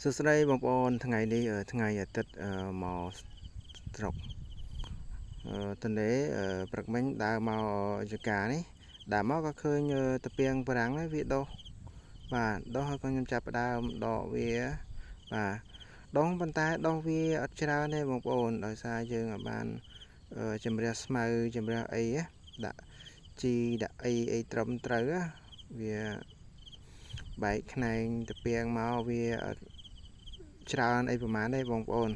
សួស្តីបងប្អូនថ្ងៃនេះថ្ងៃអាទិត្យមកស្រុកទន្លេព្រឹកមិញដើរមកចកានេះដើរមកក៏ឃើញតាពាងប្រាំងវាដុះបាទដុះហើយក៏ខ្ញុំចាប់ផ្ដើមដកវាបាទដងប៉ុន្តែដុះវាអត់ច្រើនទេបងប្អូនដោយសារយើងអាចបានជំរះស្មៅជំរះអីដាក់ជីដាក់អីត្រឹមត្រូវវាបែកខ្នែងតាពាងមកវាច្រើនអីប្រហែលទេបងប្អូន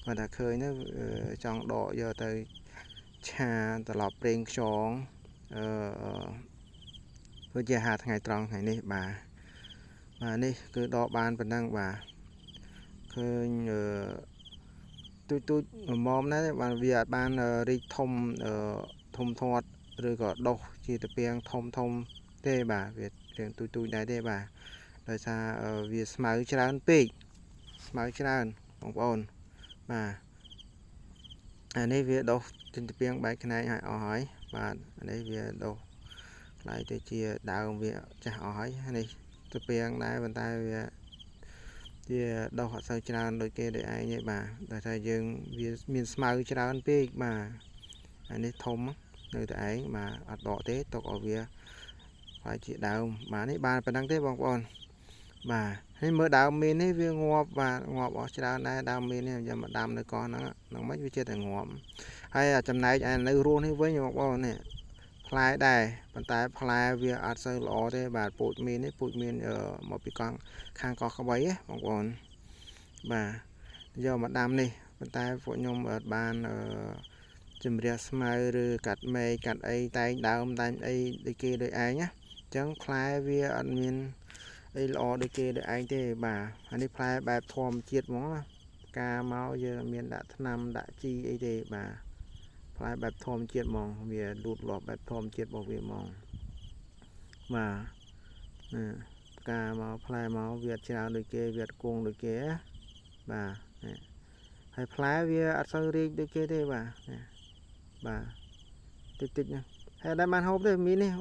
គាត់ថាឃើញទៅចង់ដកយកទៅឆាត្រឡប់ប្រេងខ្យងធ្វើជាអាហារថ្ងៃត្រង់ថ្ងៃនេះបាទនេះគឺដកបានប៉ុណ្ណឹងបាទឃើញទូចមុំណាស់បាទវាអាចបានរីកធំធាត់ឬក៏ដុះជាតាពាងធំទេបាទវារឿងទូចដែរទេបាទដោយសារវាស្មៅច្រើនពេកស្មៅច្រើនបងប្អូនបាទអានេះវាដុះទិញតាពាងបែកខ្នែងឲ្យអស់ហើយបាទអានេះវាដុះខ្លាយទៅជាដើមវាចាស់អស់ហើយនេះតាពាងដែរប៉ុន្តែវាដុះអត់សូវច្រើនដូចគេដូចឯងទេបាទដោយតែយើងវាមានស្មៅច្រើនពេកបាទអានេះធំនៅតែឯងបាទអត់ដកទេទុកឲ្យវាខ្លាយជាដើមបាទនេះបានប៉ុណ្ណឹងទេបងប្អូនបាទហើយមើលដើមមៀននេះវាងាប់បាទងាប់អស់ច្រើនដែរដើមមៀននេះយកមកដាំនៅកោះហ្នឹងមិនវាជាតែងាប់ហើយចំណែកនៅរស់នេះវិញបងប្អូននេះផ្លែដែរប៉ុន្តែផ្លែវាអត់សូវល្អទេបាទពូជមៀននេះពូជមៀនមកពីខាងកោះក្បីបងប្អូនបាទយកមកដាំនេះប៉ុន្តែពួកខ្ញុំអត់បានជំរះស្មៅឬកាត់មែកកាត់អីតែងដើមតែងអីដូចគេដូចឯងណាអញ្ចឹងផ្លែវាអត់មានអីល្អដូចគេដូចឯងទេបាទអានេះផ្លែបែបធម្មជាតិហ្មងណាការមកយើងមានដាក់ថ្នាំដាក់ជីអីទេបាទផ្លែបែបធម្មជាតិហ្មងវាលូតលាស់បែបធម្មជាតិរបស់វាហ្មងបាទការមកផ្លែមកវាអត់ច្រើនដូចគេវាអត់គង់ដូចគេបាទហើយផ្លែវាអត់សូវរីកដូចគេទេបាទតិចណាហើយដែលបានហូបទេមីនេះ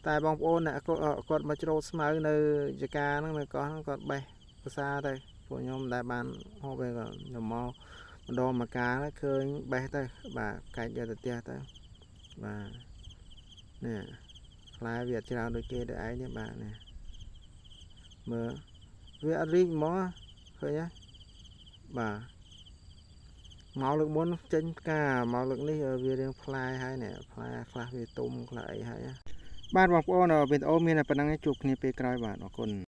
តែបងប្អូនគាត់មកច្រូតស្មៅនៅចកាហ្នឹងនៅកោះហ្នឹងគាត់បេះភាសាទៅពួកខ្ញុំដែលបានហូបឯងក៏ខ្ញុំមកម្ដងមកកាឃើញបេះទៅបាទកាច់យកទៅផ្ទះទៅបាទនេះផ្លែវាអត់ច្រើនដូចគេដូចឯងនេះបាទនេះមើលវាអត់រីកហ្មងឃើញទេបាទមកលើកមុនចេញផ្កាមកលើកនេះវារៀងផ្លែហើយនេះផ្លែខ្លះវាទុំខ្លះអីហើយបាទបងប្អូនវីដេអូមានតែប៉ុណ្្នឹងជួបគ្នាពេលក្រោយបាទអរគុណ